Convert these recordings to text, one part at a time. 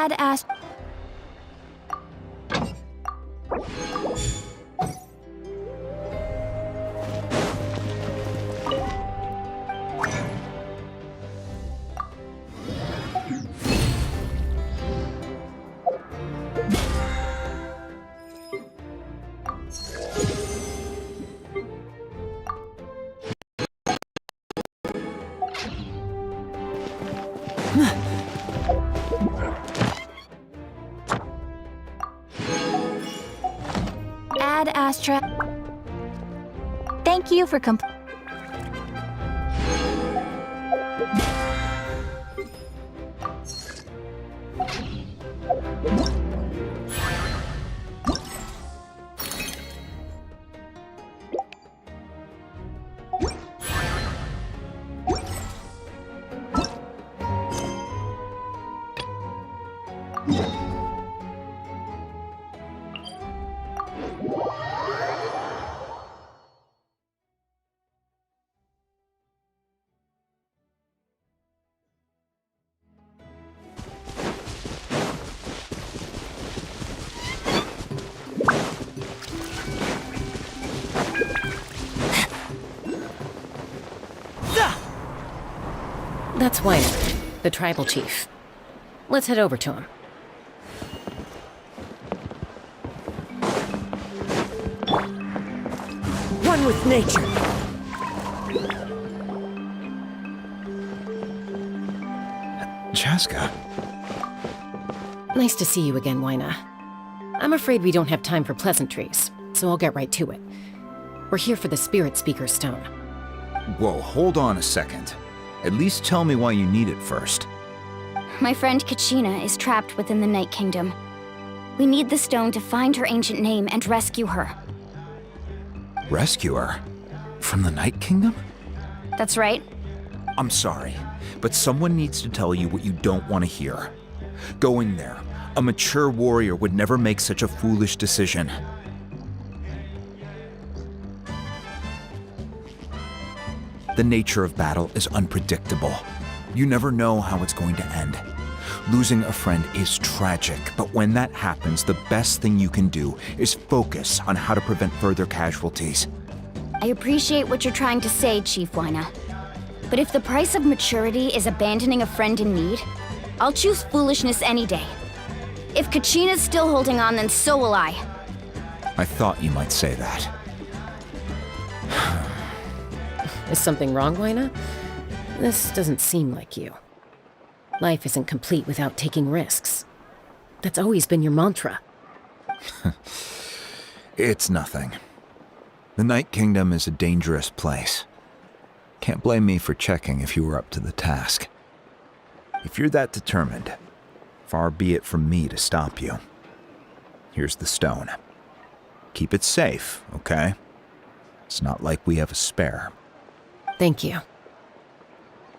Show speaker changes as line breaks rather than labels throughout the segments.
Add as... Add Astra. Thank you for
That's Wyatt, the tribal chief. Let's head over to him.
One with nature.
Chaska.
Nice to see you again, Wyna. I'm afraid we don't have time for pleasantries, so I'll get right to it. We're here for the Spirit Speaker Stone.
Whoa, hold on a second. At least tell me why you need it first.
My friend Kachina is trapped within the Night Kingdom. We need the stone to find her ancient name and rescue her.
Rescue her? From the Night Kingdom?
That's right.
I'm sorry, but someone needs to tell you what you don't want to hear. Go in there. A mature warrior would never make such a foolish decision. The nature of battle is unpredictable. You never know how it's going to end. Losing a friend is tragic, but when that happens, the best thing you can do is focus on how to prevent further casualties.
I appreciate what you're trying to say, Chief Wyna. But if the price of maturity is abandoning a friend in need, I'll choose foolishness any day. If Kachina's still holding on, then so will I.
I thought you might say that.
Is something wrong, Wyna? This doesn't seem like you. Life isn't complete without taking risks. That's always been your mantra.
It's nothing. The Night Kingdom is a dangerous place. Can't blame me for checking if you were up to the task. If you're that determined, far be it from me to stop you. Here's the stone. Keep it safe, okay? It's not like we have a spare.
Thank you.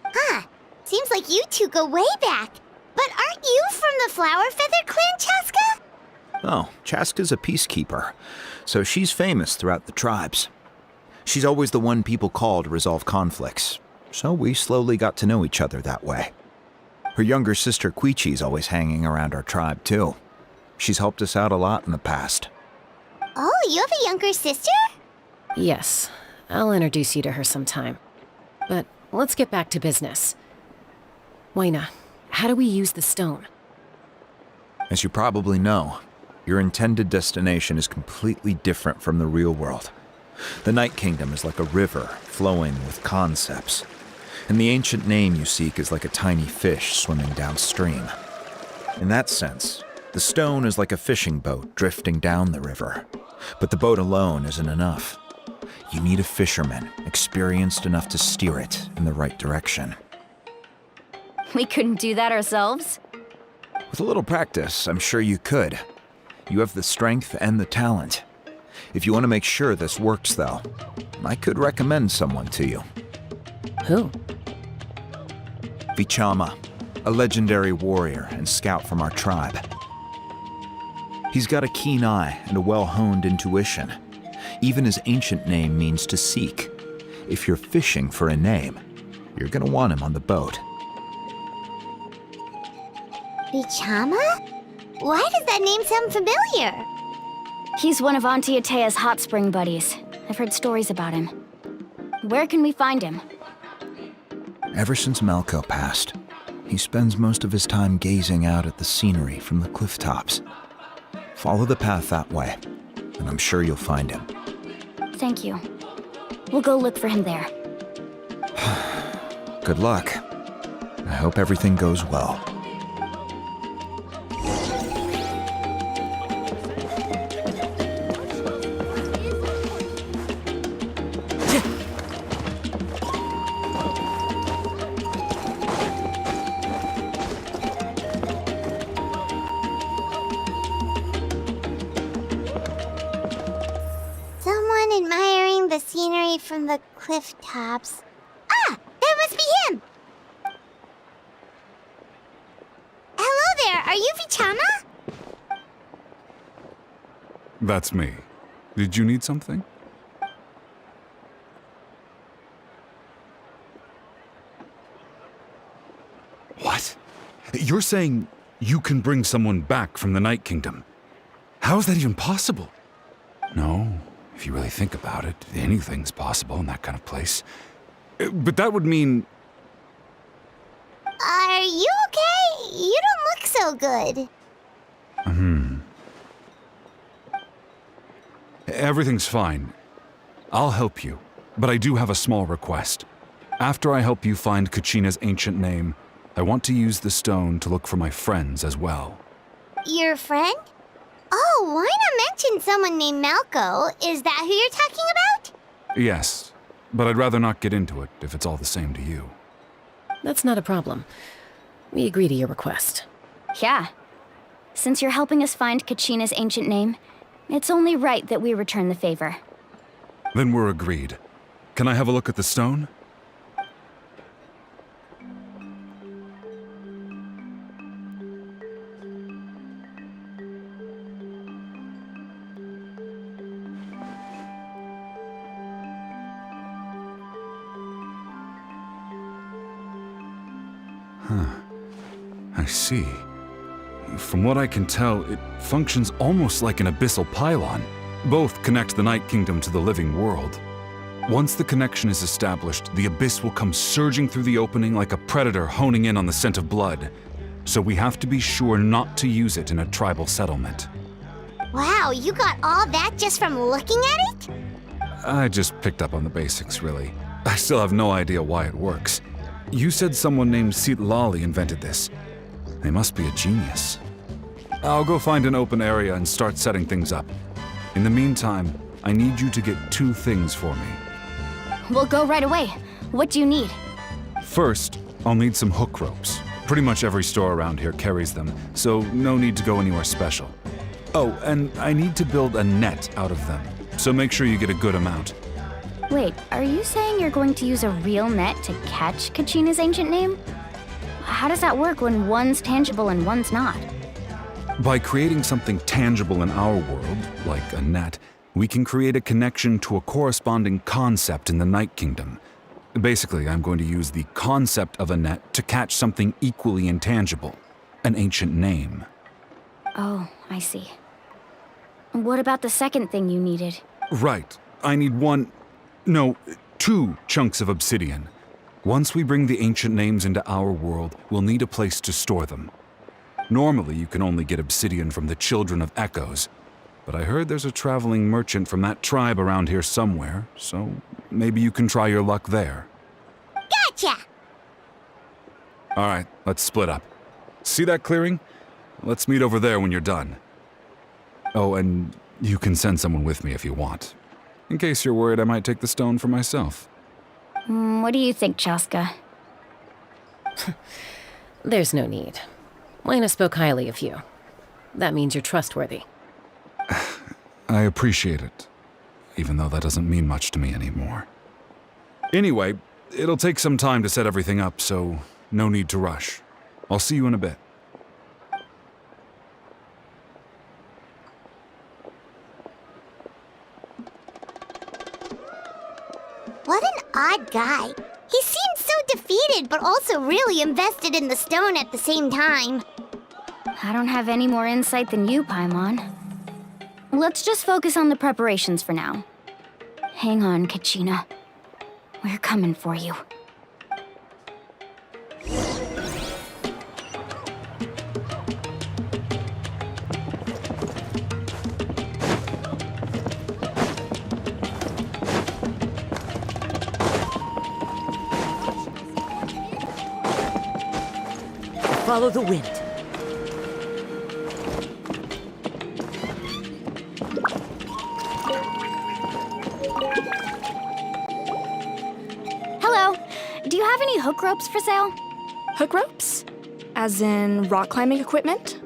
Huh. Seems like you two go way back. But aren't you from the Flower Feather Clan, Chaska?
Oh, Chaska's a peacekeeper, so she's famous throughout the tribes. She's always the one people call to resolve conflicts, so we slowly got to know each other that way. Her younger sister Quichi's always hanging around our tribe, too. She's helped us out a lot in the past.
Oh, you have a younger sister?
Yes, I'll introduce you to her sometime. But let's get back to business. Wyna, how do we use the stone?
As you probably know, your intended destination is completely different from the real world. The Night Kingdom is like a river flowing with concepts, and the ancient name you seek is like a tiny fish swimming downstream. In that sense, the stone is like a fishing boat drifting down the river, but the boat alone isn't enough. You need a fisherman experienced enough to steer it in the right direction.
We couldn't do that ourselves?
With a little practice, I'm sure you could. You have the strength and the talent. If you want to make sure this works, though, I could recommend someone to you.
Who?
Vichama, a legendary warrior and scout from our tribe. He's got a keen eye and a well-honed intuition. Even his ancient name means to seek. If you're fishing for a name, you're gonna want him on the boat.
Chuma? Why does that name sound familiar?
He's one of Auntie Atea's hot spring buddies. I've heard stories about him. Where can we find him?
Ever since Malco passed, he spends most of his time gazing out at the scenery from the cliff tops. Follow the path that way, and I'm sure you'll find him.
Thank you. We'll go look for him there.
Good luck. I hope everything goes well.
Someone admiring the scenery from the cliff tops. Ah! That must be him! Hello there, are you Vichama?
That's me. Did you need something? What? You're saying you can bring someone back from the Night Kingdom? How is that even possible? No, if you really think about it, anything's possible in that kind of place. But that would mean...
Are you okay? You don't look so good.
Everything's fine. I'll help you, but I do have a small request. After I help you find Kachina's ancient name, I want to use the stone to look for my friends as well.
Your friend? Oh, why not mention someone named Malco? Is that who you're talking about?
Yes, but I'd rather not get into it if it's all the same to you.
That's not a problem. We agree to your request.
Yeah. Since you're helping us find Kachina's ancient name, it's only right that we return the favor.
Then we're agreed. Can I have a look at the stone? I see. From what I can tell, it functions almost like an abyssal pylon. Both connect the Night Kingdom to the living world. Once the connection is established, the abyss will come surging through the opening like a predator honing in on the scent of blood. So we have to be sure not to use it in a tribal settlement.
Wow, you got all that just from looking at it?
I just picked up on the basics, really. I still have no idea why it works. You said someone named Lali invented this. They must be a genius. I'll go find an open area and start setting things up. In the meantime, I need you to get 2 things for me.
We'll go right away. What do you need?
First, I'll need some hook ropes. Pretty much every store around here carries them, so no need to go anywhere special. Oh, and I need to build a net out of them, so make sure you get a good amount.
Wait, are you saying you're going to use a real net to catch Kachina's ancient name? How does that work when one's tangible and one's not?
By creating something tangible in our world, like a net, we can create a connection to a corresponding concept in the Night Kingdom. Basically, I'm going to use the concept of a net to catch something equally intangible, an ancient name.
Oh, I see. What about the second thing you needed?
Right. I need 2 chunks of obsidian. Once we bring the ancient names into our world, we'll need a place to store them. Normally, you can only get obsidian from the Children of Echoes, but I heard there's a traveling merchant from that tribe around here somewhere, so maybe you can try your luck there.
Gotcha!
All right, let's split up. See that clearing? Let's meet over there when you're done. Oh, and you can send someone with me if you want. In case you're worried I might take the stone for myself.
What do you think, Chaska?
There's no need. Lena spoke highly of you. That means you're trustworthy.
I appreciate it, even though that doesn't mean much to me anymore. Anyway, it'll take some time to set everything up, so no need to rush. I'll see you in a bit.
What an odd guy. He seemed so defeated, but also really invested in the stone at the same time.
I don't have any more insight than you, Paimon. Let's just focus on the preparations for now. Hang on, Kachina. We're coming for you.
Follow the wind.
Hello. Do you have any hook ropes for sale?
Hook ropes? As in rock climbing equipment?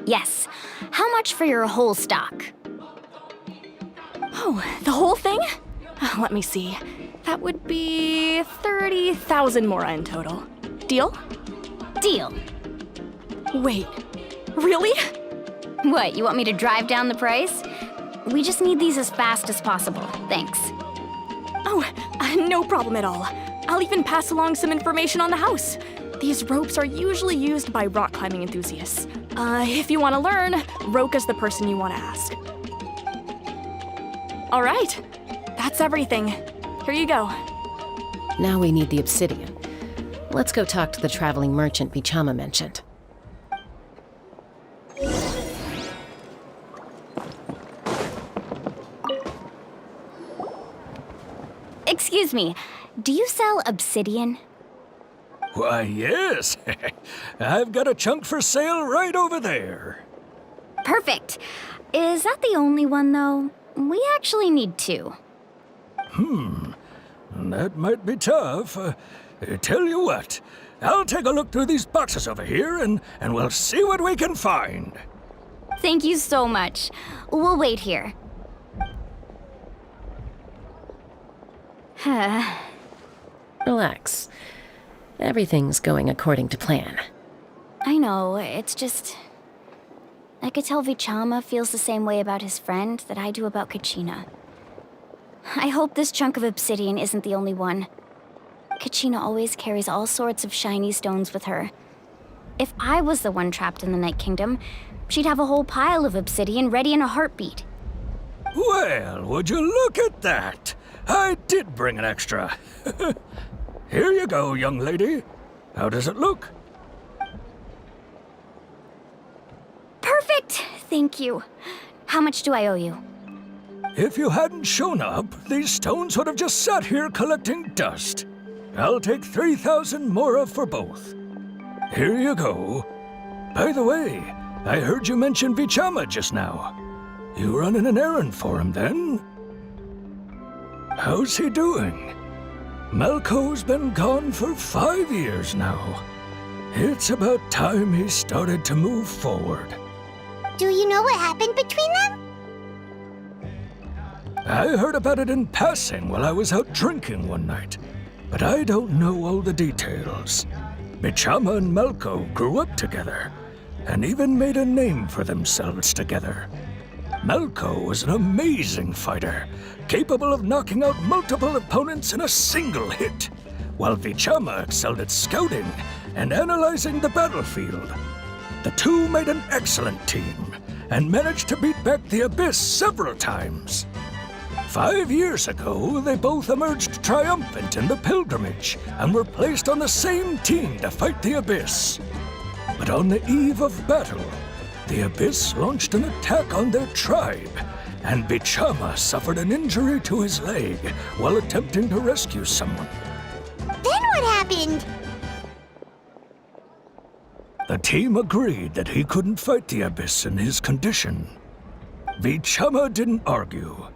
Yes. How much for your whole stock?
Oh, the whole thing? Let me see. That would be 30,000 mora in total. Deal?
Deal.
Wait, really?
What, you want me to drive down the price? We just need these as fast as possible. Thanks.
Oh, no problem at all. I'll even pass along some information on the house. These ropes are usually used by rock climbing enthusiasts. If you want to learn, Roka's the person you want to ask. All right, that's everything. Here you go.
Now we need the obsidian. Let's go talk to the traveling merchant Vichama mentioned.
Excuse me, do you sell obsidian?
Why, yes. I've got a chunk for sale right over there.
Perfect. Is that the only one, though? We actually need two.
That might be tough. Tell you what, I'll take a look through these boxes over here and we'll see what we can find.
Thank you so much. We'll wait here.
Relax. Everything's going according to plan.
I know, it's just... I could tell Vichama feels the same way about his friend that I do about Kachina. I hope this chunk of obsidian isn't the only one. Kachina always carries all sorts of shiny stones with her. If I was the one trapped in the Night Kingdom, she'd have a whole pile of obsidian ready in a heartbeat.
Well, would you look at that? I did bring an extra. Here you go, young lady. How does it look?
Perfect! Thank you. How much do I owe you?
If you hadn't shown up, these stones would have just sat here collecting dust. I'll take 3,000 mora for both. Here you go. By the way, I heard you mention Vichama just now. You running an errand for him, then? How's he doing? Malco's been gone for 5 years now. It's about time he started to move forward.
Do you know what happened between them?
I heard about it in passing while I was out drinking one night, but I don't know all the details. Vichama and Malco grew up together, and even made a name for themselves together. Malco was an amazing fighter, capable of knocking out multiple opponents in a single hit, while Vichama excelled at scouting and analyzing the battlefield. The two made an excellent team, and managed to beat back the Abyss several times. 5 years ago, they both emerged triumphant in the pilgrimage and were placed on the same team to fight the Abyss. But on the eve of battle, the Abyss launched an attack on their tribe, and Vichama suffered an injury to his leg while attempting to rescue someone.
Then what happened?
The team agreed that he couldn't fight the Abyss in his condition. Vichama didn't argue.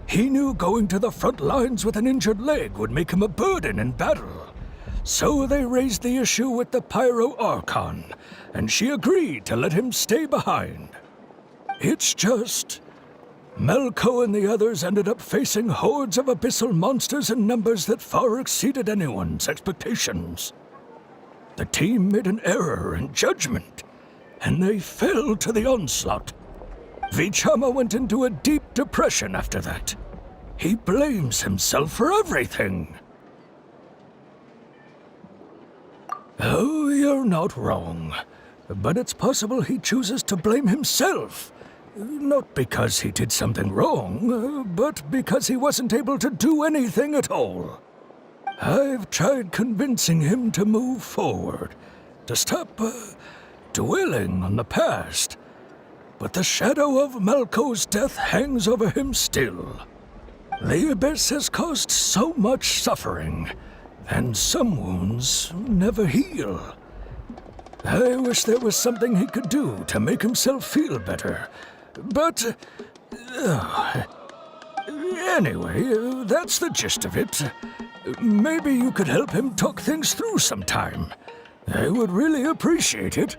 He knew going to the front lines with an injured leg would make him a burden in battle. So they raised the issue with the Pyro Archon, and she agreed to let him stay behind. It's just... Malco and the others ended up facing hordes of abyssal monsters in numbers that far exceeded anyone's expectations. The team made an error in judgment, and they fell to the onslaught. Vichama went into a deep depression after that. He blames himself for everything. Oh, you're not wrong. but it's possible he chooses to blame himself. Not because he did something wrong, but because he wasn't able to do anything at all. I've tried convincing him to move forward, to stop dwelling on the past. But the shadow of Malco's death hangs over him still. The Abyss has caused so much suffering, and some wounds never heal. I wish there was something he could do to make himself feel better. But, anyway, that's the gist of it. Maybe you could help him talk things through sometime. I would really appreciate it.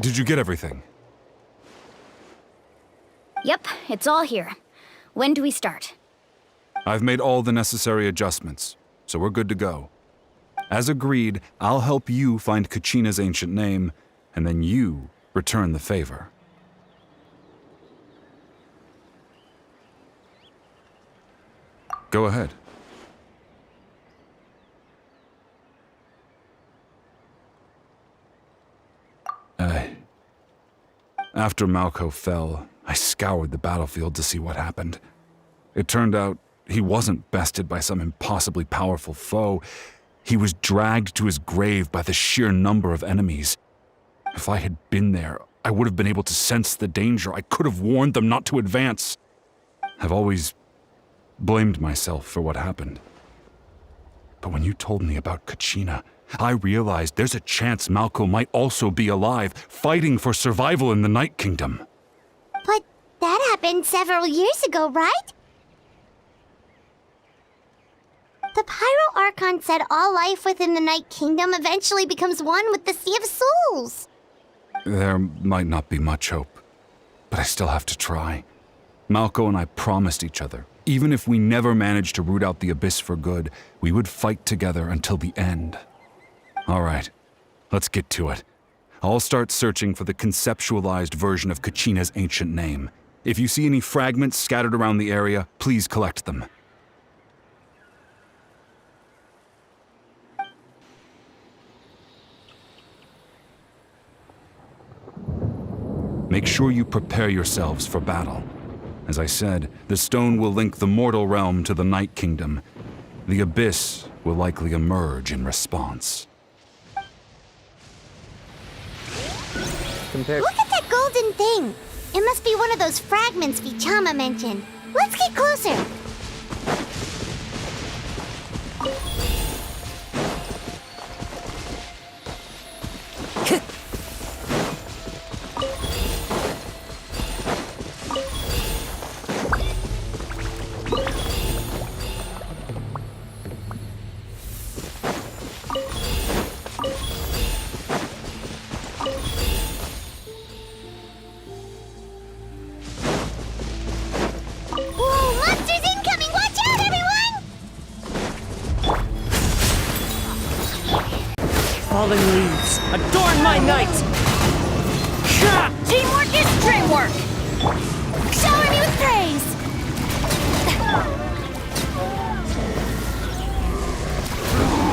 Did you get everything?
Yep, it's all here. When do we start?
I've made all the necessary adjustments, so we're good to go. As agreed, I'll help you find Kachina's ancient name, and then you return the favor. Go ahead. After Malco fell, I scoured the battlefield to see what happened. It turned out he wasn't bested by some impossibly powerful foe. He was dragged to his grave by the sheer number of enemies. If I had been there, I would have been able to sense the danger. I could have warned them not to advance. I've always blamed myself for what happened. But when you told me about Kachina, I realized there's a chance Malco might also be alive, fighting for survival in the Night Kingdom.
But that happened several years ago, right? The Pyro Archon said all life within the Night Kingdom eventually becomes one with the Sea of Souls.
There might not be much hope, but I still have to try. Malco and I promised each other, even if we never managed to root out the Abyss for good, we would fight together until the end. All right, let's get to it. I'll start searching for the conceptualized version of Kachina's ancient name. If you see any fragments scattered around the area, please collect them. Make sure you prepare yourselves for battle. As I said, the stone will link the mortal realm to the Night Kingdom. The Abyss will likely emerge in response.
Look at that golden thing! It must be one of those fragments Vichama mentioned. Let's get closer!
Falling leaves, adorn my night!
Teamwork is dreamwork! Shower me with praise!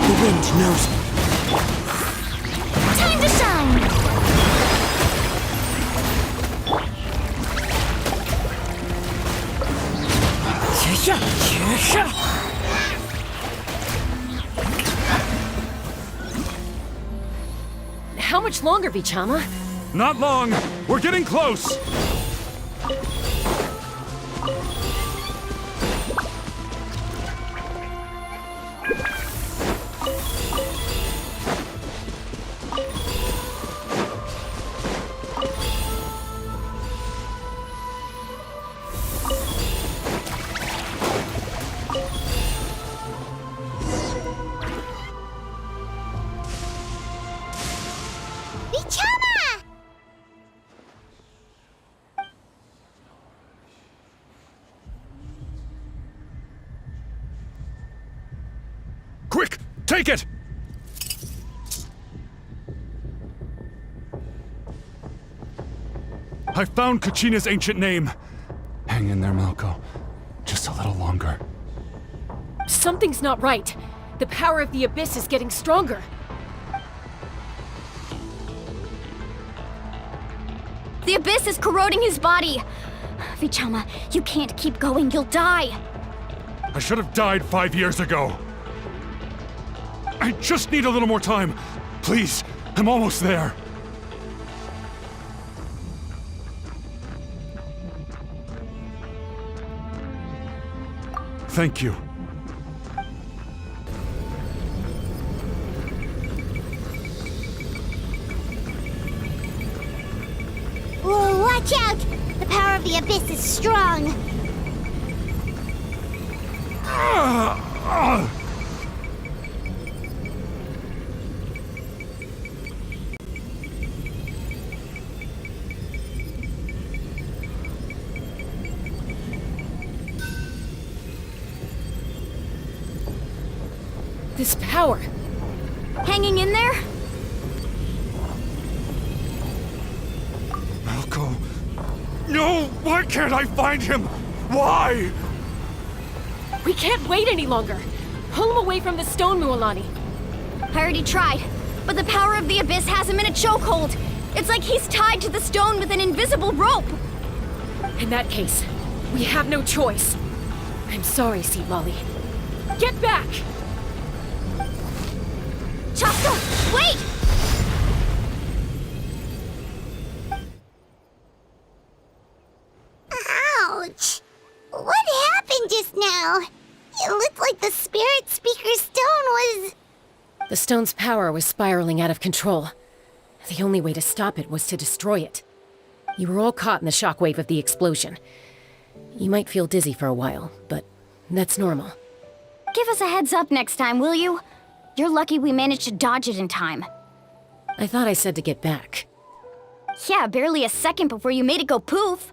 The wind knows me.
Time to shine!
How much longer, Vichama?
Not long! We're getting close! Quick! Take it! I found Kachina's ancient name. Hang in there, Malko. Just a little longer.
Something's not right. The power of the Abyss is getting stronger.
The Abyss is corroding his body. Vichama, you can't keep going. You'll die.
I should have died 5 years ago. I just need a little more time. Please, I'm almost there. Thank you.
Whoa, watch out! The power of the Abyss is strong.
This power.
Hanging in there?
Malko. No! Why can't I find him? Why?
We can't wait any longer. Pull him away from the stone, Mualani.
I already tried, but the power of the Abyss has him in a chokehold. It's like he's tied to the stone with an invisible rope.
In that case, we have no choice. I'm sorry, Sea Lolly. Get back!
Chaska, wait!
Ouch! What happened just now? It looked like the Spirit Speaker's stone was...
The stone's power was spiraling out of control. The only way to stop it was to destroy it. You were all caught in the shockwave of the explosion. You might feel dizzy for a while, but that's normal.
Give us a heads up next time, will you? You're lucky we managed to dodge it in time.
I thought I said to get back.
Yeah, barely a second before you made it go poof.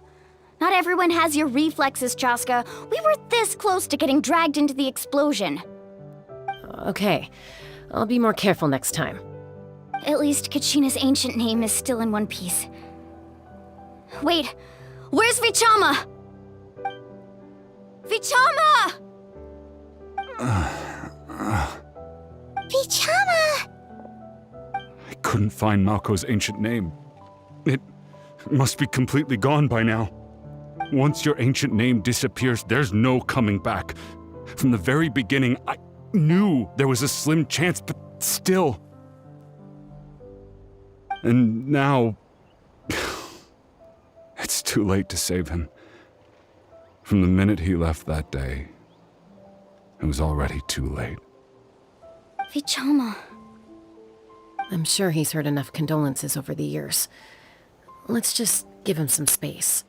Not everyone has your reflexes, Chaska. We were this close to getting dragged into the explosion.
Okay, I'll be more careful next time.
At least Kachina's ancient name is still in one piece. Wait, where's Vichama? Vichama!
Vichama!
I couldn't find Malko's ancient name. It must be completely gone by now. Once your ancient name disappears, there's no coming back. From the very beginning, I knew there was a slim chance, but still. And now... it's too late to save him. From the minute he left that day, it was already too late.
Vichama.
I'm sure he's heard enough condolences over the years. Let's just give him some space.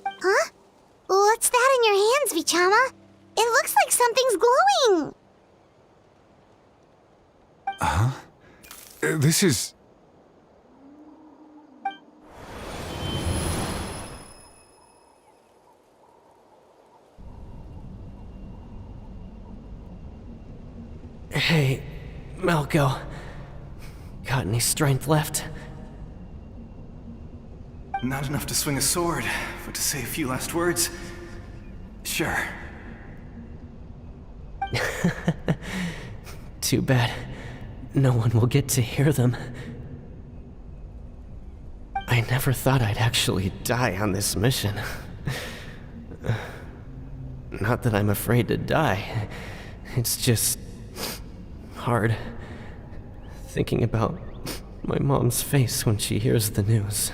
Huh? What's that in your hands, Vichama? It looks like something's glowing.
This is...
Hey, Malko. Got any strength left?
Not enough to swing a sword, but to say a few last words? Sure.
Too bad. No one will get to hear them. I never thought I'd actually die on this mission. Not that I'm afraid to die. It's just... hard. Thinking about my mom's face when she hears the news.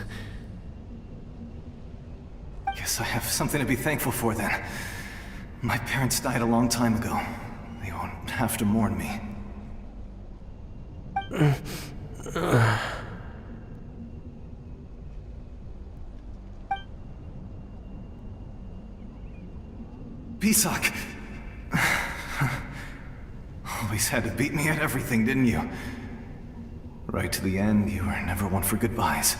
Guess I have something to be thankful for then. My parents died a long time ago. They won't have to mourn me. Pisak! Always had to beat me at everything, didn't you? Right to the end, you were never one for goodbyes.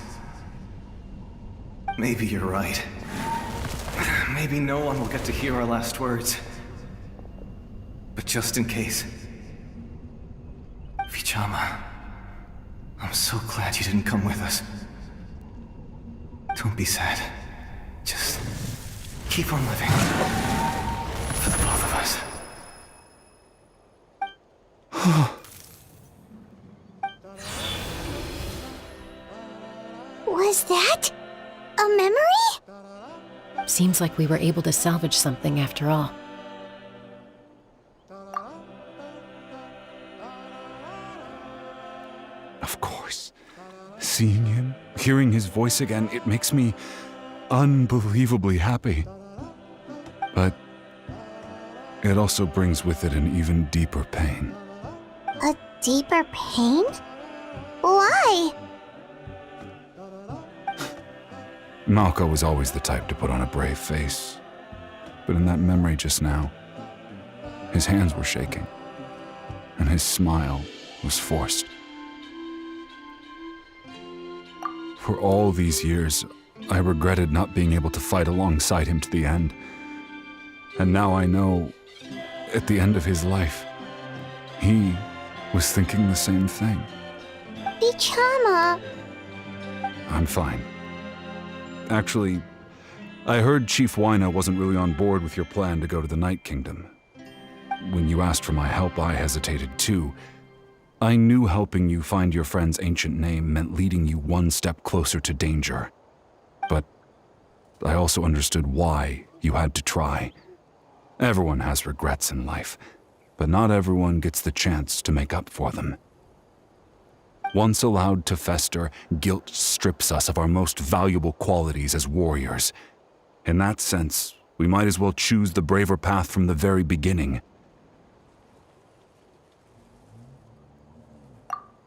Maybe you're right. Maybe no one will get to hear our last words. But just in case. Vichama, I'm so glad you didn't come with us. Don't be sad. Just keep on living. For the both of us.
Was that a memory?
Seems like we were able to salvage something after all.
Of course. Seeing him, hearing his voice again, it makes me unbelievably happy. But it also brings with it an even deeper pain.
A deeper pain? Why?
Malco was always the type to put on a brave face. But in that memory just now, his hands were shaking, and his smile was forced. For all these years, I regretted not being able to fight alongside him to the end. And now I know, at the end of his life, he was thinking the same thing.
Vichama.
I'm fine. Actually, I heard Chief Wyna wasn't really on board with your plan to go to the Night Kingdom. When you asked for my help, I hesitated too. I knew helping you find your friend's ancient name meant leading you one step closer to danger. But I also understood why you had to try. Everyone has regrets in life, but not everyone gets the chance to make up for them. Once allowed to fester, guilt strips us of our most valuable qualities as warriors. In that sense, we might as well choose the braver path from the very beginning.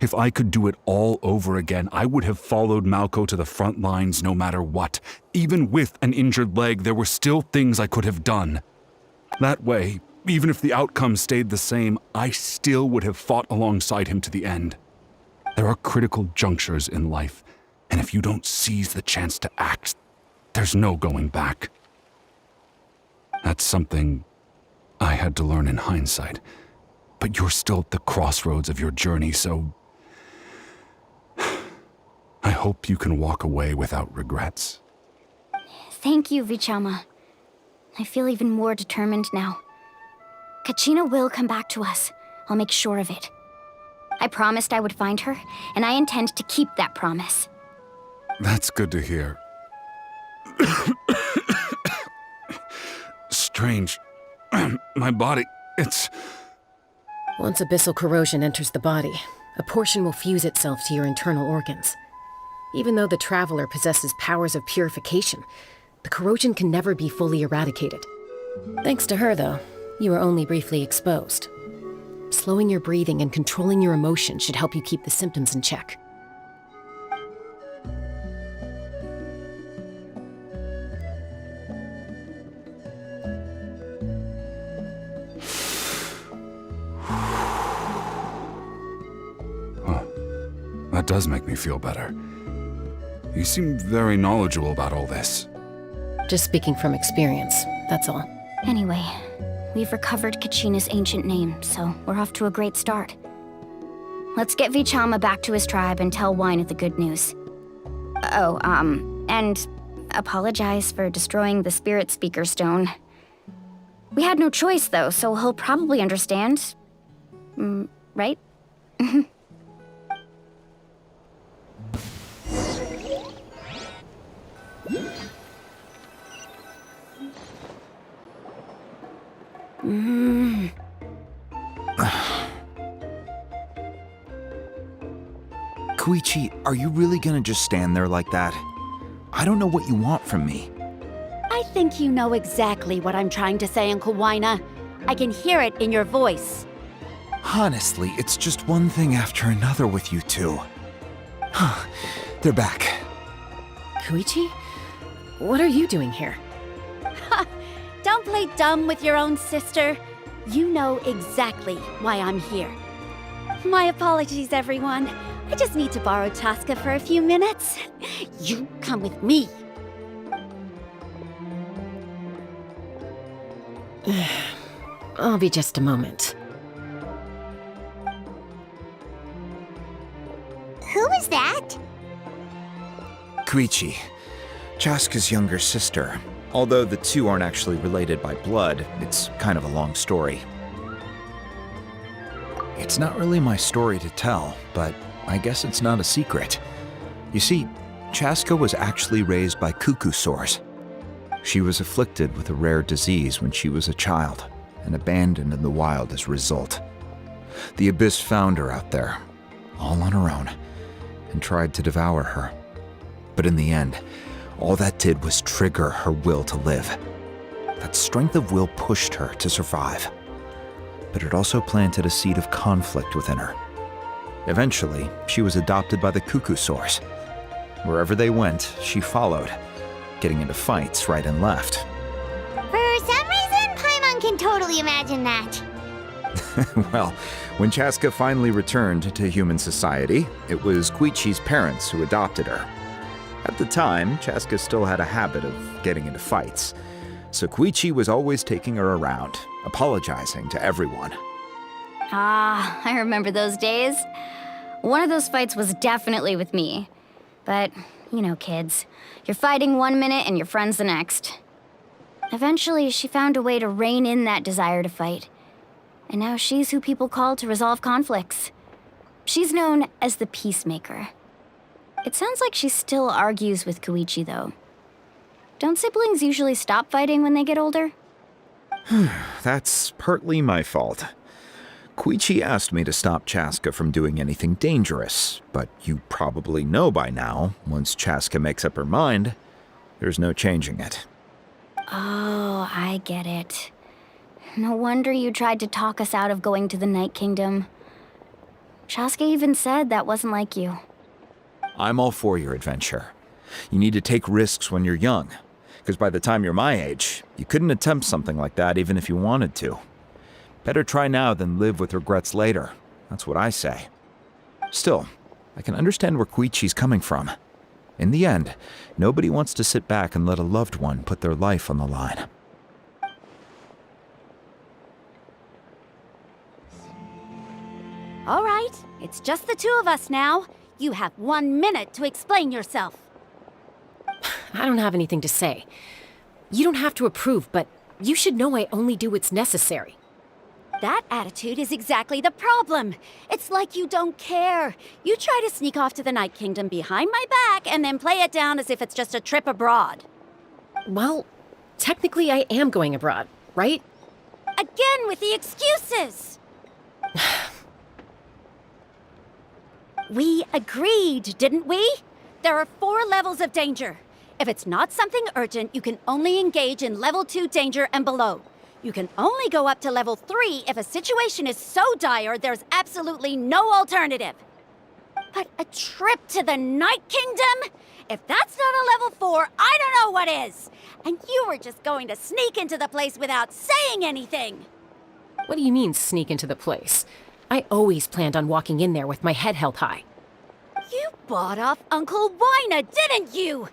If I could do it all over again, I would have followed Malco to the front lines no matter what. Even with an injured leg, there were still things I could have done. That way, even if the outcome stayed the same, I still would have fought alongside him to the end. There are critical junctures in life, and if you don't seize the chance to act, there's no going back. That's something I had to learn in hindsight, but you're still at the crossroads of your journey, so I hope you can walk away without regrets.
Thank you, Vichama. I feel even more determined now. Kachina will come back to us. I'll make sure of it. I promised I would find her, and I intend to keep that promise.
That's good to hear. Strange. My body, it's...
Once abyssal corrosion enters the body, a portion will fuse itself to your internal organs. Even though the Traveler possesses powers of purification, the corrosion can never be fully eradicated. Thanks to her, though, you were only briefly exposed. Slowing your breathing and controlling your emotions should help you keep the symptoms in check.
That does make me feel better. You seem very knowledgeable about all this.
Just speaking from experience, that's all.
Anyway, we've recovered Kachina's ancient name, so we're off to a great start. Let's get Vichama back to his tribe and tell Wyna the good news. Oh, and apologize for destroying the Spirit Speaker Stone. We had no choice, though, so he'll probably understand. Right?
Koichi, are you really gonna just stand there like that? I don't know what you want from me.
I think you know exactly what I'm trying to say, Uncle Wyna. I can hear it in your voice.
Honestly, it's just one thing after another with you two. They're back.
Koichi? What are you doing here?
Don't play dumb with your own sister. You know exactly why I'm here. My apologies, everyone. I just need to borrow Chaska for a few minutes. You come with me.
I'll be just a moment.
Who is that?
Koichi, Chaska's younger sister. Although the two aren't actually related by blood, it's kind of a long story. It's not really my story to tell, but I guess it's not a secret. You see, Chaska was actually raised by cuckoo sores. She was afflicted with a rare disease when she was a child and abandoned in the wild as a result. The Abyss found her out there, all on her own, and tried to devour her. But in the end, all that did was trigger her will to live. That strength of will pushed her to survive, but it also planted a seed of conflict within her. Eventually, she was adopted by the cuckoo sores. Wherever they went, she followed, getting into fights right and left.
For some reason, Paimon can totally imagine that.
Well, when Chaska finally returned to human society, it was Koichi's parents who adopted her. At the time, Chaska still had a habit of getting into fights, so Koichi was always taking her around, apologizing to everyone.
Ah, I remember those days. One of those fights was definitely with me. But, you know, kids. You're fighting one minute and your friend's the next. Eventually, she found a way to rein in that desire to fight. And now she's who people call to resolve conflicts. She's known as the Peacemaker. It sounds like she still argues with Koichi, though. Don't siblings usually stop fighting when they get older?
That's partly my fault. Koichi asked me to stop Chaska from doing anything dangerous, but you probably know by now, once Chaska makes up her mind, there's no changing it.
Oh, I get it. No wonder you tried to talk us out of going to the Night Kingdom. Chaska even said that wasn't like you.
I'm all for your adventure. You need to take risks when you're young, because by the time you're my age, you couldn't attempt something like that even if you wanted to. Better try now than live with regrets later. That's what I say. Still, I can understand where Koichi's coming from. In the end, nobody wants to sit back and let a loved one put their life on the line.
All right, it's just the two of us now. You have 1 minute to explain yourself.
I don't have anything to say. You don't have to approve, but you should know I only do what's necessary.
That attitude is exactly the problem. It's like you don't care. You try to sneak off to the Night Kingdom behind my back and then play it down as if it's just a trip abroad.
Well, technically I am going abroad, right?
Again with the excuses! We agreed, didn't we? There are 4 levels of danger. If it's not something urgent, you can only engage in level 2 danger and below. You can only go up to level 3 if a situation is so dire there's absolutely no alternative. But a trip to the Night Kingdom? If that's not a level 4, I don't know what is. And you were just going to sneak into the place without saying anything.
What do you mean, sneak into the place? I always planned on walking in there with my head held high.
You bought off Uncle Wina, didn't you?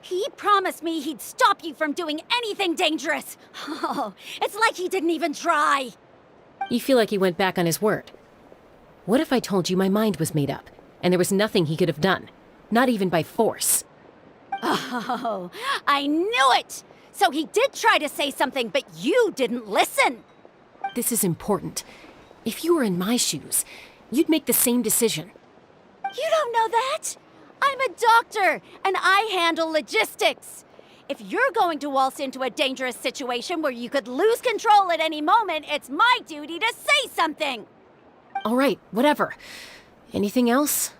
He promised me he'd stop you from doing anything dangerous. Oh, it's like he didn't even try.
You feel like he went back on his word. What if I told you my mind was made up, and there was nothing he could have done? Not even by force.
Oh, I knew it! So he did try to say something, but you didn't listen.
This is important. If you were in my shoes, you'd make the same decision.
You don't know that? I'm a doctor, and I handle logistics. If you're going to waltz into a dangerous situation where you could lose control at any moment, it's my duty to say something.
All right, whatever. Anything else?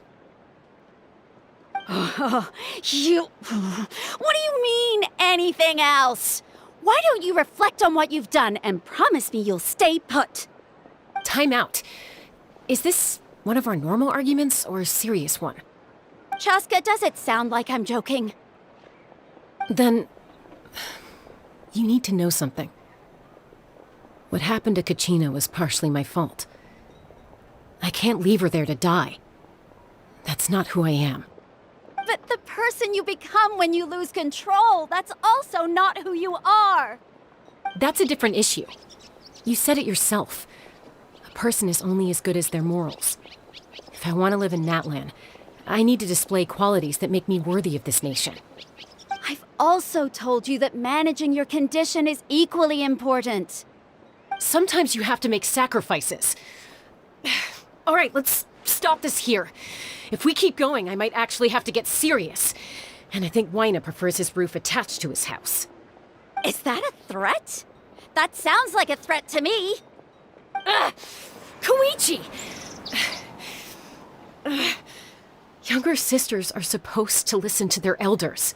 What do you mean, anything else? Why don't you reflect on what you've done and promise me you'll stay put?
Time out. Is this one of our normal arguments or a serious one?
Chaska, does it sound like I'm joking?
Then, you need to know something. What happened to Kachina was partially my fault. I can't leave her there to die. That's not who I am.
But the person you become when you lose control, that's also not who you are.
That's a different issue. You said it yourself. A person is only as good as their morals. If I want to live in Natlan, I need to display qualities that make me worthy of this nation.
I've also told you that managing your condition is equally important.
Sometimes you have to make sacrifices. All right, let's stop this here. If we keep going, I might actually have to get serious. And I think Wyna prefers his roof attached to his house.
Is that a threat? That sounds like a threat to me.
Koichi! Younger sisters are supposed to listen to their elders.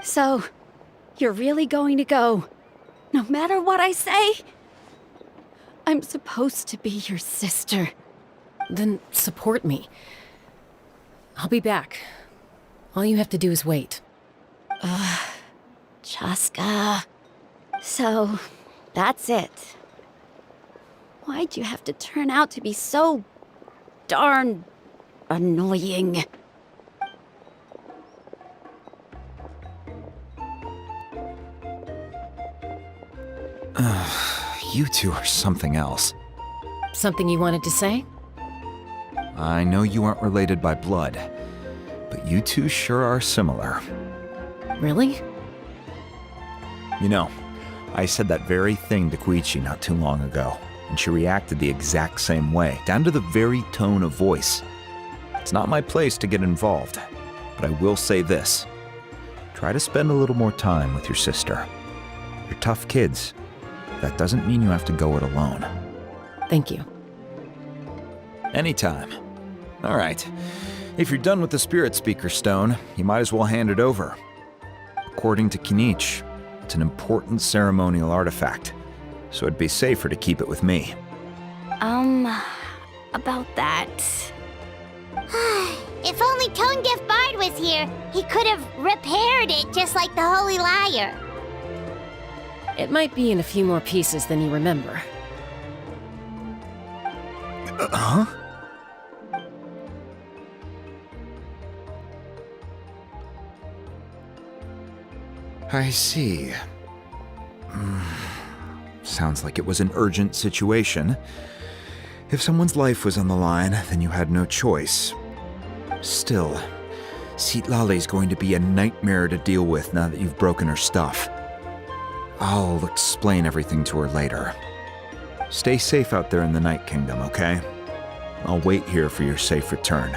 So, you're really going to go, no matter what I say? I'm supposed to be your sister.
Then support me. I'll be back. All you have to do is wait.
Chaska. So, that's it. Why'd you have to turn out to be so darn annoying?
You two are something else.
Something you wanted to say?
I know you aren't related by blood, but you two sure are similar.
Really?
You know, I said that very thing to Koichi not too long ago, and she reacted the exact same way, down to the very tone of voice. It's not my place to get involved, but I will say this. Try to spend a little more time with your sister. You're tough kids. That doesn't mean you have to go it alone.
Thank you.
Anytime. All right. If you're done with the Spirit Speaker Stone, you might as well hand it over. According to Kinich, it's an important ceremonial artifact, so it'd be safer to keep it with me.
About that.
If only Tone-Deaf Bard was here, he could have repaired it just like the Holy Liar.
It might be in a few more pieces than you remember.
Huh? I see. Sounds like it was an urgent situation. If someone's life was on the line, then you had no choice. Still, Citlali's going to be a nightmare to deal with now that you've broken her stuff. I'll explain everything to her later. Stay safe out there in the Night Kingdom, okay? I'll wait here for your safe return.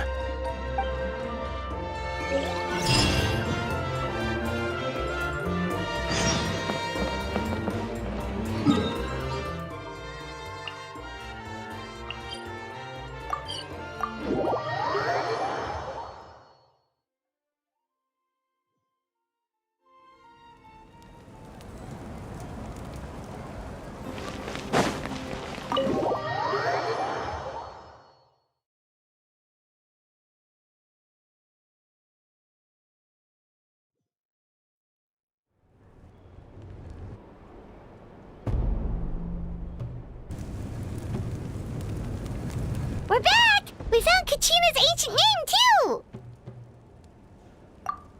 We're back! We found Kachina's ancient name, too!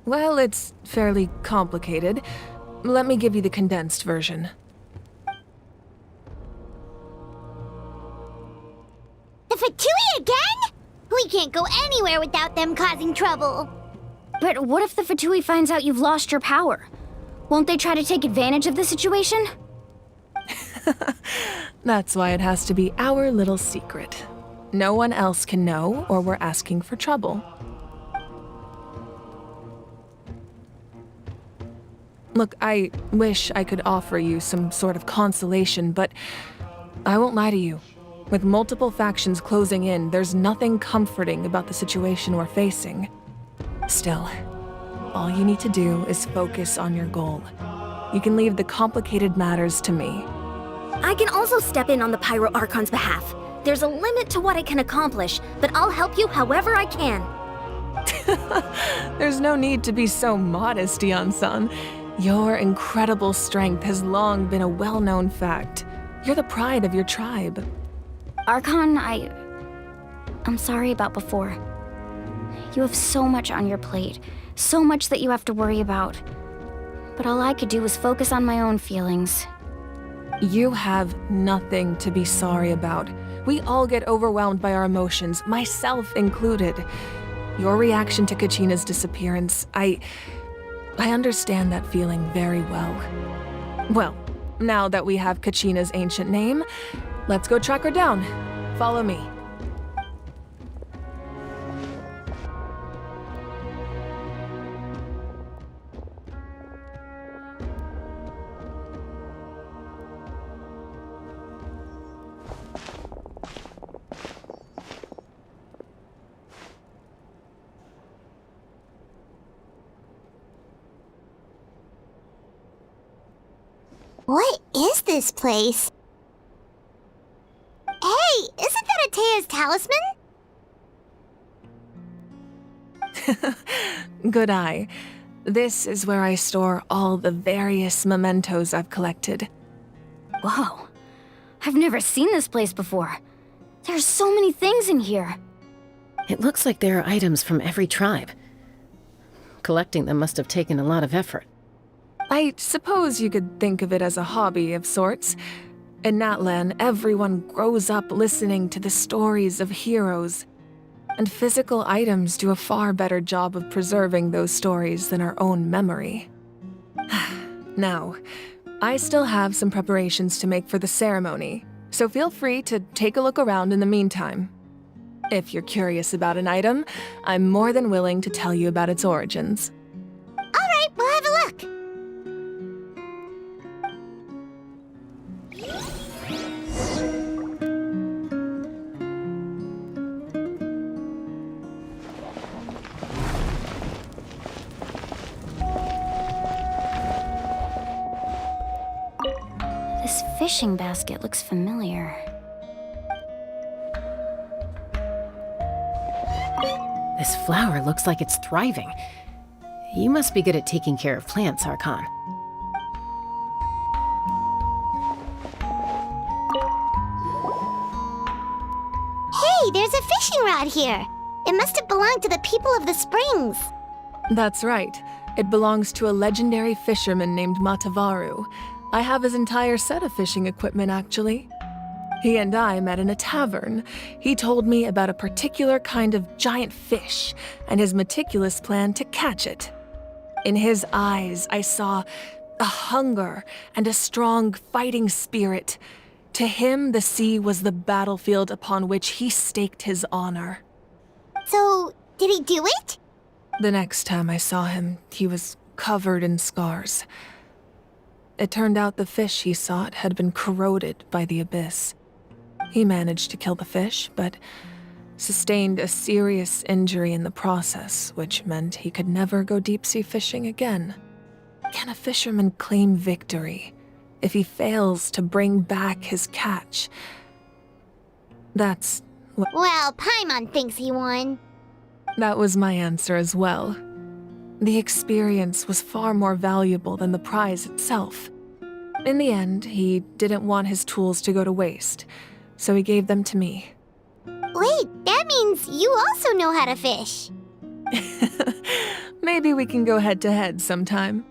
Well, it's fairly complicated. Let me give you the condensed version.
The Fatui again? We can't go anywhere without them causing trouble.
But what if the Fatui finds out you've lost your power? Won't they try to take advantage of the situation?
That's why it has to be our little secret. No one else can know, or we're asking for trouble. Look, I wish I could offer you some sort of consolation, but I won't lie to you. With multiple factions closing in, there's nothing comforting about the situation we're facing. Still, all you need to do is focus on your goal. You can leave the complicated matters to me.
I can also step in on the Pyro Archon's behalf. There's a limit to what I can accomplish, but I'll help you however I can.
There's no need to be so modest, Dion-san. Your incredible strength has long been a well-known fact. You're the pride of your tribe.
Archon, I'm sorry about before. You have so much on your plate, so much that you have to worry about. But all I could do was focus on my own feelings.
You have nothing to be sorry about. We all get overwhelmed by our emotions, myself included. Your reaction to Kachina's disappearance, I understand that feeling very well. Well, now that we have Kachina's ancient name, let's go track her down. Follow me.
What is this place? Hey, isn't that Atea's talisman?
Good eye. This is where I store all the various mementos I've collected.
Whoa. I've never seen this place before. There's so many things in here.
It looks like there are items from every tribe. Collecting them must have taken a lot of effort.
I suppose you could think of it as a hobby of sorts. In Natlan, everyone grows up listening to the stories of heroes, and physical items do a far better job of preserving those stories than our own memory. Now, I still have some preparations to make for the ceremony, so feel free to take a look around in the meantime. If you're curious about an item, I'm more than willing to tell you about its origins.
All right, we'll have a look.
This fishing basket looks familiar.
This flower looks like it's thriving. You must be good at taking care of plants, Archon.
Hey, there's a fishing rod here. It must have belonged to the people of the springs.
That's right. It belongs to a legendary fisherman named Matavaru. I have his entire set of fishing equipment, actually. He and I met in a tavern. He told me about a particular kind of giant fish and his meticulous plan to catch it. In his eyes, I saw a hunger and a strong fighting spirit. To him, the sea was the battlefield upon which he staked his honor.
So, did he do it?
The next time I saw him, he was covered in scars. It turned out the fish he sought had been corroded by the abyss. He managed to kill the fish, but sustained a serious injury in the process, which meant he could never go deep-sea fishing again. Can a fisherman claim victory if he fails to bring back his catch? That's what...
Well, Paimon thinks he won.
That was my answer as well. The experience was far more valuable than the prize itself. In the end, he didn't want his tools to go to waste, so he gave them to me.
Wait, that means you also know how to fish.
Maybe we can go head-to-head sometime.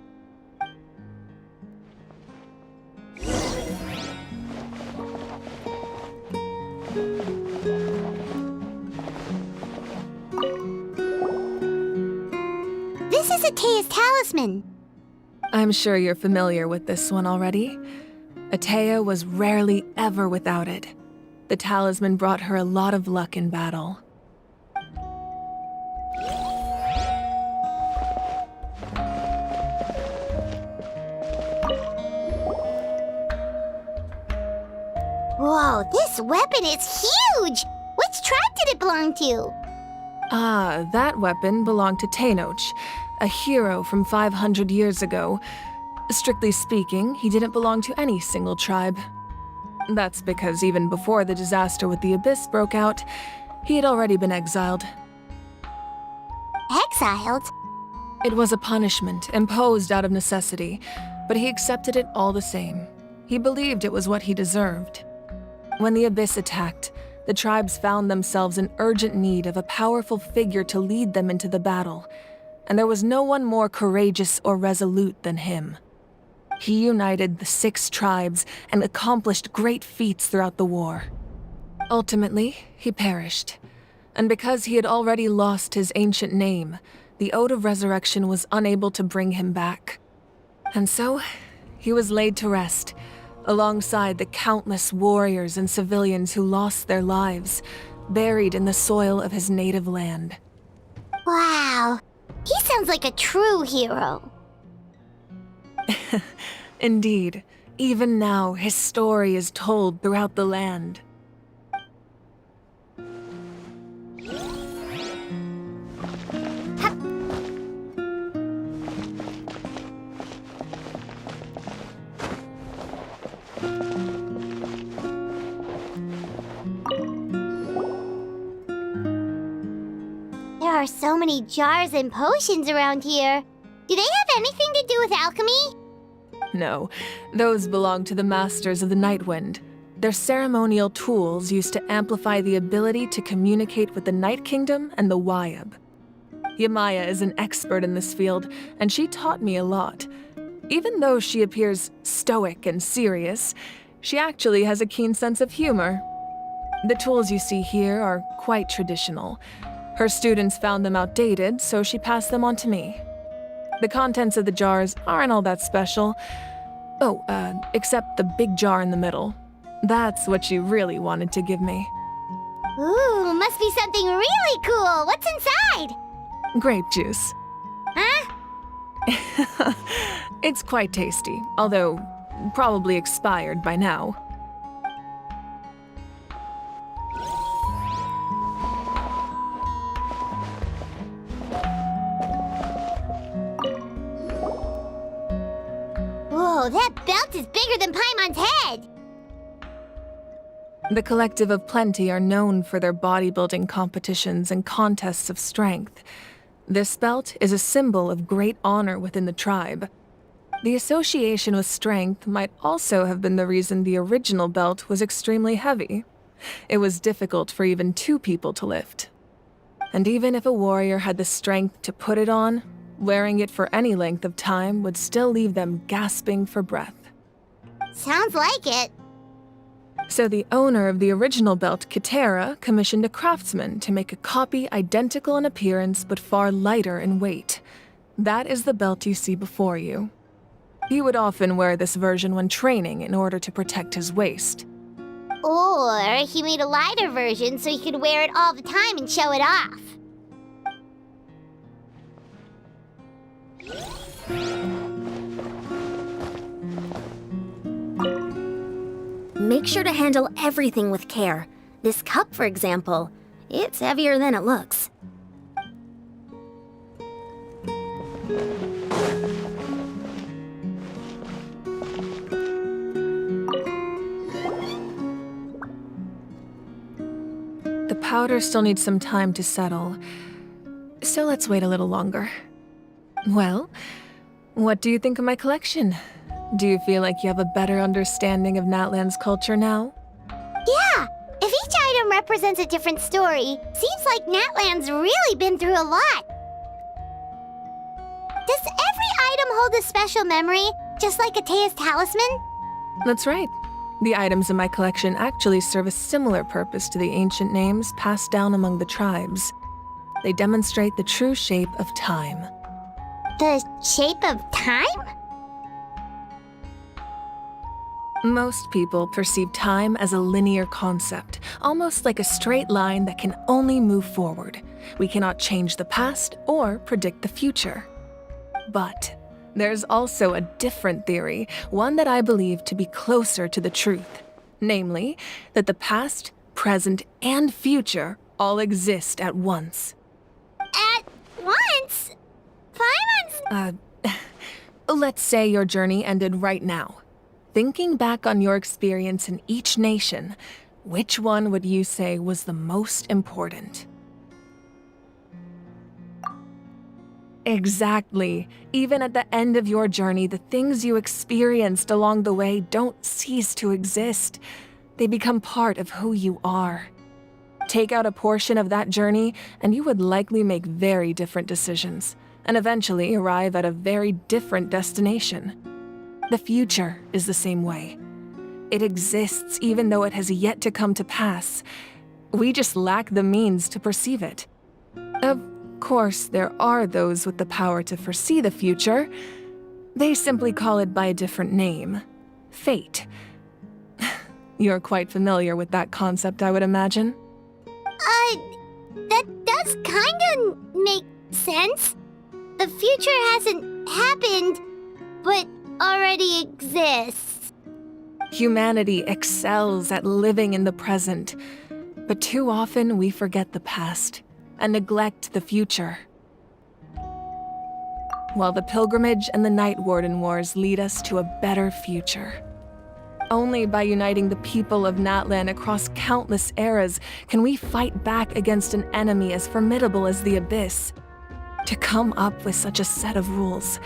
This is Atea's talisman.
I'm sure you're familiar with this one already. Atea was rarely ever without it. The talisman brought her a lot of luck in battle.
Whoa, this weapon is huge! Which tribe did it belong to?
Ah, that weapon belonged to Tenoch, a hero from 500 years ago. Strictly speaking, he didn't belong to any single tribe. That's because even before the disaster with the Abyss broke out, he had already been exiled.
Exiled?
It was a punishment imposed out of necessity, but he accepted it all the same. He believed it was what he deserved. When the Abyss attacked, the tribes found themselves in urgent need of a powerful figure to lead them into the battle, and there was no one more courageous or resolute than him. He united the 6 tribes and accomplished great feats throughout the war. Ultimately, he perished. And because he had already lost his ancient name, the Ode of Resurrection was unable to bring him back. And so, he was laid to rest, alongside the countless warriors and civilians who lost their lives, buried in the soil of his native land.
Wow, he sounds like a true hero.
Indeed, even now his story is told throughout the land.
There are so many jars and potions around here. Do they have anything to do with alchemy?
No, those belong to the Masters of the Nightwind. They're ceremonial tools used to amplify the ability to communicate with the Night Kingdom and the Wyab. Yamaya is an expert in this field, and she taught me a lot. Even though she appears stoic and serious, she actually has a keen sense of humor. The tools you see here are quite traditional. Her students found them outdated, so she passed them on to me. The contents of the jars aren't all that special. Oh, except the big jar in the middle. That's what she really wanted to give me.
Ooh, must be something really cool. What's inside?
Grape juice.
Huh?
It's quite tasty, although probably expired by now.
Whoa, that belt is bigger than Paimon's head!
The Collective of Plenty are known for their bodybuilding competitions and contests of strength. This belt is a symbol of great honor within the tribe. The association with strength might also have been the reason the original belt was extremely heavy. It was difficult for even 2 people to lift. And even if a warrior had the strength to put it on, wearing it for any length of time would still leave them gasping for breath.
Sounds like it.
So the owner of the original belt, Kitera, commissioned a craftsman to make a copy identical in appearance but far lighter in weight. That is the belt you see before you. He would often wear this version when training in order to protect his waist.
Or he made a lighter version so he could wear it all the time and show it off.
Make sure to handle everything with care. This cup, for example, it's heavier than it looks.
The powder still needs some time to settle, so let's wait a little longer. Well, what do you think of my collection? Do you feel like you have a better understanding of Natlan's culture now?
Yeah, if each item represents a different story, seems like Natlan's really been through a lot. Does every item hold a special memory, just like Atea's talisman?
That's right. The items in my collection actually serve a similar purpose to the ancient names passed down among the tribes. They demonstrate the true shape of time.
The shape of time?
Most people perceive time as a linear concept, almost like a straight line that can only move forward. We cannot change the past or predict the future. But there's also a different theory, one that I believe to be closer to the truth. Namely, that the past, present, and future all exist at once.
At once? Paimon's...
Let's say your journey ended right now. Thinking back on your experience in each nation, which one would you say was the most important? Exactly. Even at the end of your journey, the things you experienced along the way don't cease to exist. They become part of who you are. Take out a portion of that journey, and you would likely make very different decisions, and eventually arrive at a very different destination. The future is the same way. It exists even though it has yet to come to pass. We just lack the means to perceive it. Of course, there are those with the power to foresee the future. They simply call it by a different name. Fate. You're quite familiar with that concept, I would imagine.
That does kinda make sense. The future hasn't happened, but already exists.
Humanity excels at living in the present, but too often we forget the past and neglect the future. While the pilgrimage and the Night Warden Wars lead us to a better future. Only by uniting the people of Natlan across countless eras can we fight back against an enemy as formidable as the Abyss. To come up with such a set of rules,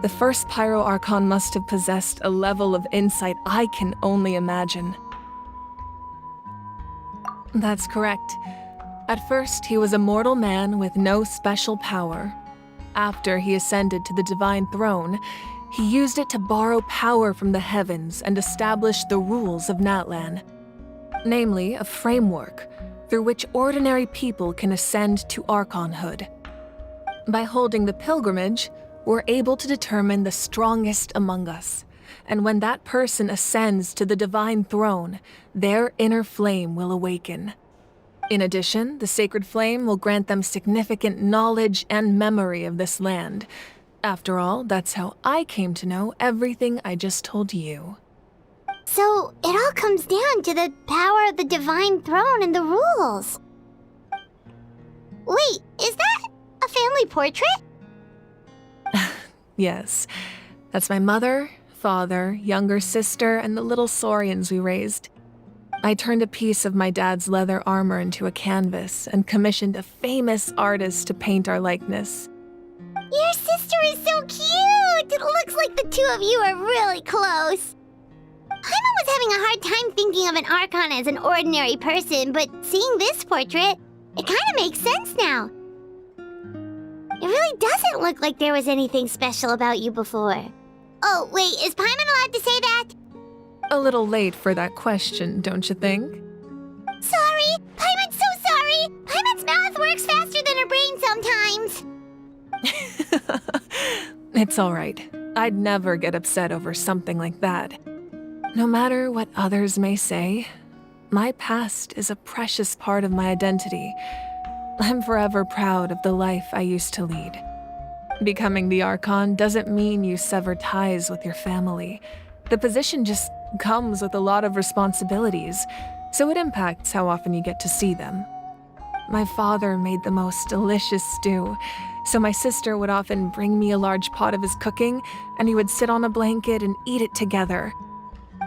the first Pyro Archon must have possessed a level of insight I can only imagine. That's correct. At first, he was a mortal man with no special power. After he ascended to the Divine Throne, he used it to borrow power from the heavens and establish the rules of Natlan. Namely, a framework through which ordinary people can ascend to Archonhood. By holding the pilgrimage, we're able to determine the strongest among us. And when that person ascends to the Divine Throne, their inner flame will awaken. In addition, the sacred flame will grant them significant knowledge and memory of this land. After all, that's how I came to know everything I just told you.
So, it all comes down to the power of the Divine Throne and the rules. Wait, is that a family portrait?
Yes, that's my mother, father, younger sister, and the little saurians we raised. I turned a piece of my dad's leather armor into a canvas and commissioned a famous artist to paint our likeness.
Your sister is so cute! It looks like the two of you are really close. Paimon was having a hard time thinking of an Archon as an ordinary person, but seeing this portrait, it kinda makes sense now. It really doesn't look like there was anything special about you before. Oh, wait, is Paimon allowed to say that?
A little late for that question, don't you think?
Sorry! Paimon's so sorry! Paimon's mouth works faster than her brain sometimes!
It's all right. I'd never get upset over something like that. No matter what others may say, my past is a precious part of my identity. I'm forever proud of the life I used to lead. Becoming the Archon doesn't mean you sever ties with your family. The position just comes with a lot of responsibilities, so it impacts how often you get to see them. My father made the most delicious stew, so my sister would often bring me a large pot of his cooking, and we would sit on a blanket and eat it together.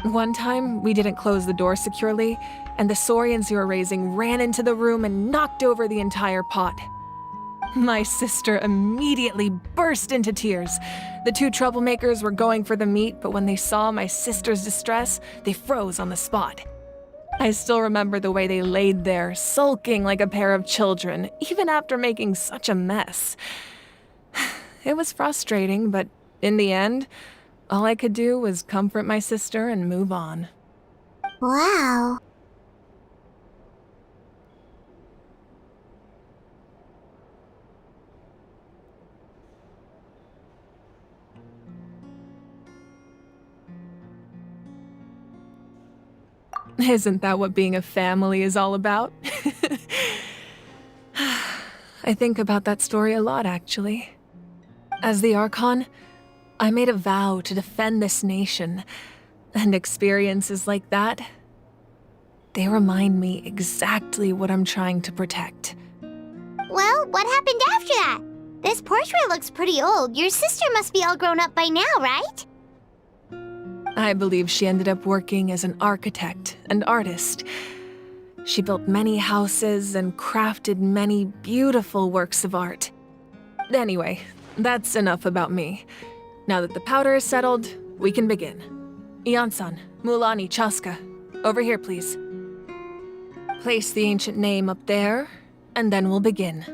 One time, we didn't close the door securely, and the saurians we were raising ran into the room and knocked over the entire pot. My sister immediately burst into tears. The two troublemakers were going for the meat, but when they saw my sister's distress, they froze on the spot. I still remember the way they laid there, sulking like a pair of children, even after making such a mess. It was frustrating, but in the end, all I could do was comfort my sister and move on.
Wow.
Isn't that what being a family is all about? I think about that story a lot, actually. As the Archon, I made a vow to defend this nation, and experiences like that, they remind me exactly what I'm trying to protect.
Well, what happened after that? This portrait looks pretty old. Your sister must be all grown up by now, right?
I believe she ended up working as an architect and artist. She built many houses and crafted many beautiful works of art. Anyway, that's enough about me. Now that the powder is settled, we can begin. Ian-san, Mulani, Chaska, over here, please. Place the ancient name up there, and then we'll begin.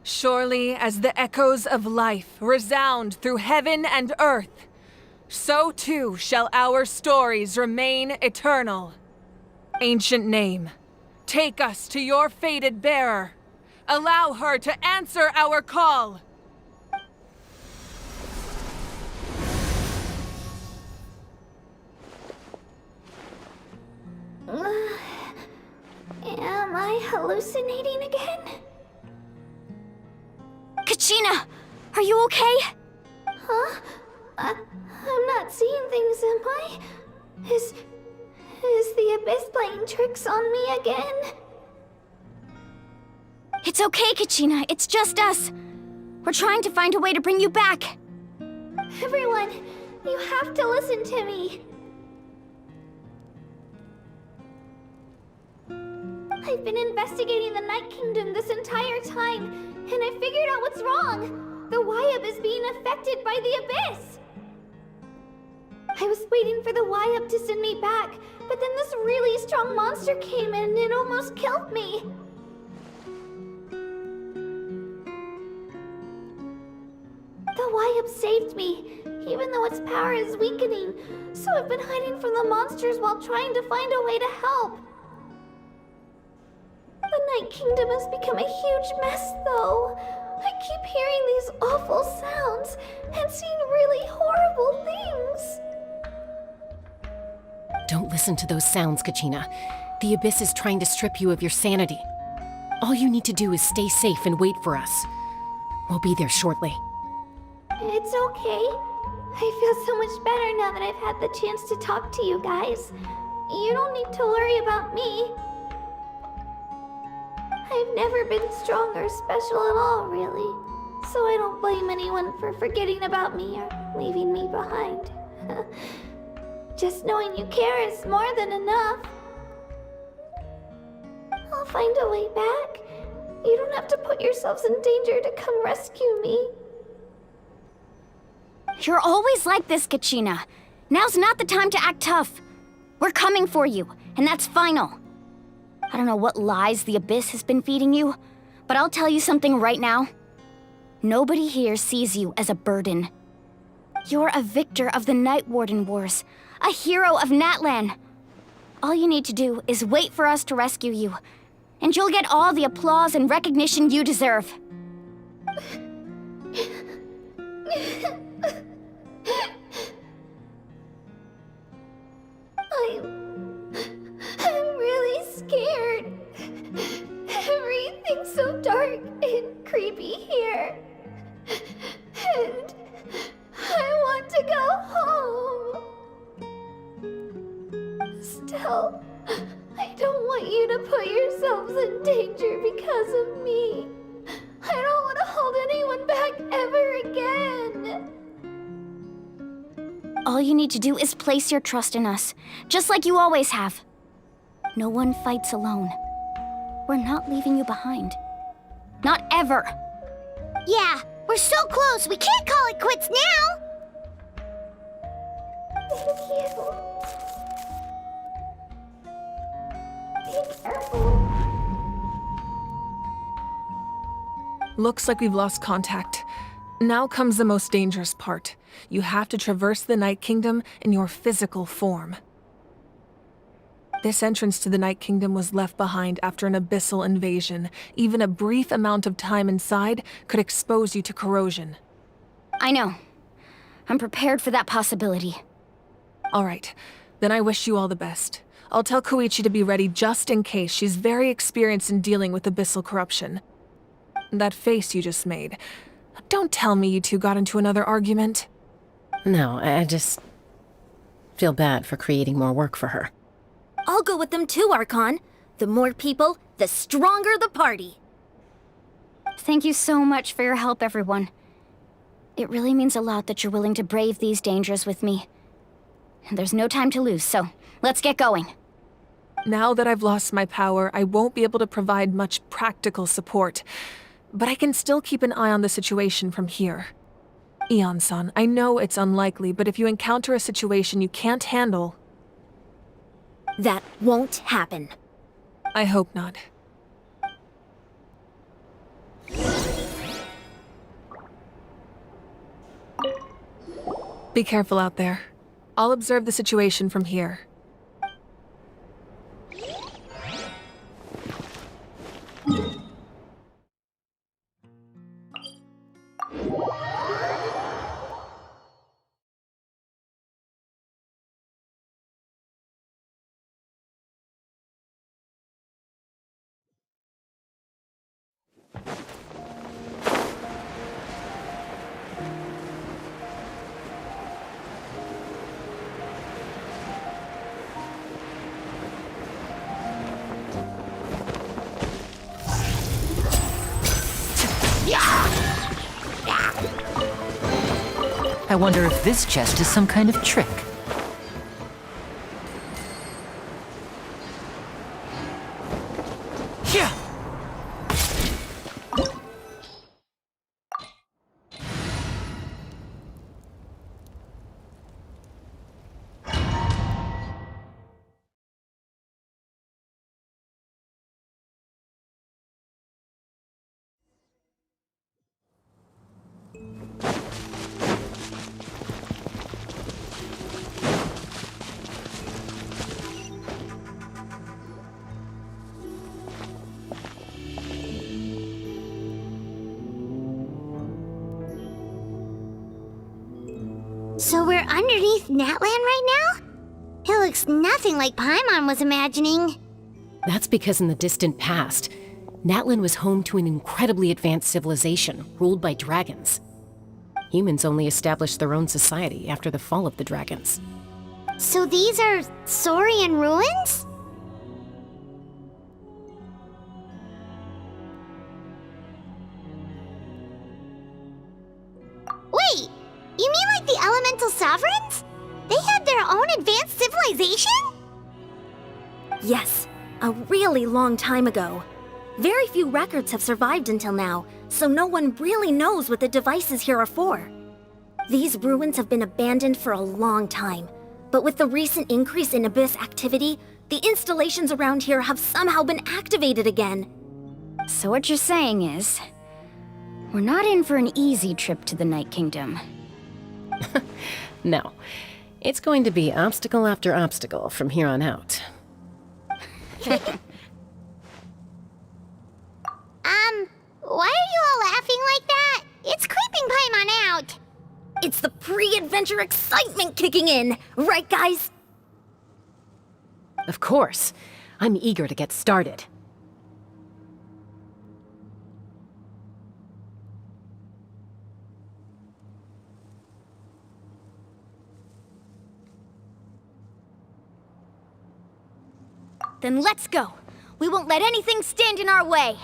Surely as the echoes of life resound through heaven and earth, so too shall our stories remain eternal. Ancient name, take us to your fated bearer. Allow her to answer our call.
Am I hallucinating again?
Kachina, are you okay?
Huh? I'm not seeing things, am I? Is the Abyss playing tricks on me again?
It's okay, Kachina. It's just us. We're trying to find a way to bring you back.
Everyone, you have to listen to me. I've been investigating the Night Kingdom this entire time, and I figured out what's wrong. The Wyab is being affected by the Abyss. I was waiting for the Wyab to send me back, but then this really strong monster came in and it almost killed me. The Wyab saved me, even though its power is weakening, so I've been hiding from the monsters while trying to find a way to help. The Night Kingdom has become a huge mess, though. I keep hearing these awful sounds and seeing really horrible things.
Don't listen to those sounds, Kachina. The Abyss is trying to strip you of your sanity. All you need to do is stay safe and wait for us. We'll be there shortly.
It's okay. I feel so much better now that I've had the chance to talk to you guys. You don't need to worry about me. I've never been strong or special at all, really. So I don't blame anyone for forgetting about me or leaving me behind. Just knowing you care is more than enough. I'll find a way back. You don't have to put yourselves in danger to come rescue me.
You're always like this, Kachina. Now's not the time to act tough. We're coming for you, and that's final. I don't know what lies the Abyss has been feeding you, but I'll tell you something right now. Nobody here sees you as a burden. You're a victor of the Night Warden Wars, a hero of Natlan. All you need to do is wait for us to rescue you, and you'll get all the applause and recognition you deserve.
I'm really scared. Everything's so dark and creepy here. And I want to go home. Still, I don't want you to put yourselves in danger because of me. I don't want to hold anyone back ever again.
All you need to do is place your trust in us, just like you always have. No one fights alone. We're not leaving you behind. Not ever.
Yeah, we're so close. We can't call it quits now. Thank you. Be careful.
Looks like we've lost contact. Now comes the most dangerous part. You have to traverse the Night Kingdom in your physical form. This entrance to the Night Kingdom was left behind after an abyssal invasion. Even a brief amount of time inside could expose you to corrosion.
I know. I'm prepared for that possibility.
All right, then I wish you all the best. I'll tell Koichi to be ready just in case. She's very experienced in dealing with abyssal corruption. That face you just made. Don't tell me you two got into another argument.
No, I just feel bad for creating more work for her.
I'll go with them too, Archon. The more people, the stronger the party.
Thank you so much for your help, everyone. It really means a lot that you're willing to brave these dangers with me. And there's no time to lose, so let's get going.
Now that I've lost my power, I won't be able to provide much practical support. But I can still keep an eye on the situation from here. Eon-san, I know it's unlikely, but if you encounter a situation you can't handle...
That won't happen.
I hope not. Be careful out there. I'll observe the situation from here.
I wonder if this chest is some kind of trick. Yeah.
So we're underneath Natland right now? It looks nothing like Paimon was imagining.
That's because in the distant past, Natlan was home to an incredibly advanced civilization ruled by dragons. Humans only established their own society after the fall of the dragons.
So these are Saurian ruins? Wait, you mean like the elemental sovereigns? They had their own advanced civilization?
Yes, a really long time ago. Very few records have survived until now, so no one really knows what the devices here are for. These ruins have been abandoned for a long time, but with the recent increase in Abyss activity, the installations around here have somehow been activated again. So what you're saying is, we're not in for an easy trip to the Night Kingdom.
No. It's going to be obstacle after obstacle from here on out.
Why are you all laughing like that? It's creeping Paimon out.
It's the pre-adventure excitement kicking in, right guys?
Of course. I'm eager to get started.
Then let's go. We won't let anything stand in our way.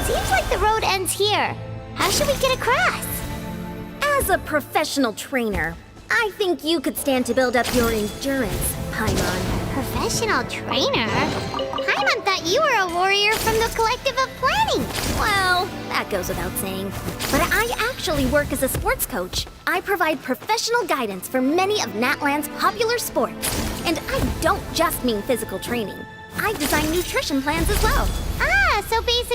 Seems like the road ends here. How should we get across?
As a professional trainer, I think you could stand to build up your endurance, Paimon.
Professional trainer? Paimon thought you were a warrior from the Collective of Planning.
Well, that goes without saying. But I actually work as a sports coach. I provide professional guidance for many of Natland's popular sports. And I don't just mean physical training. I design nutrition plans as well.
Ah, so basically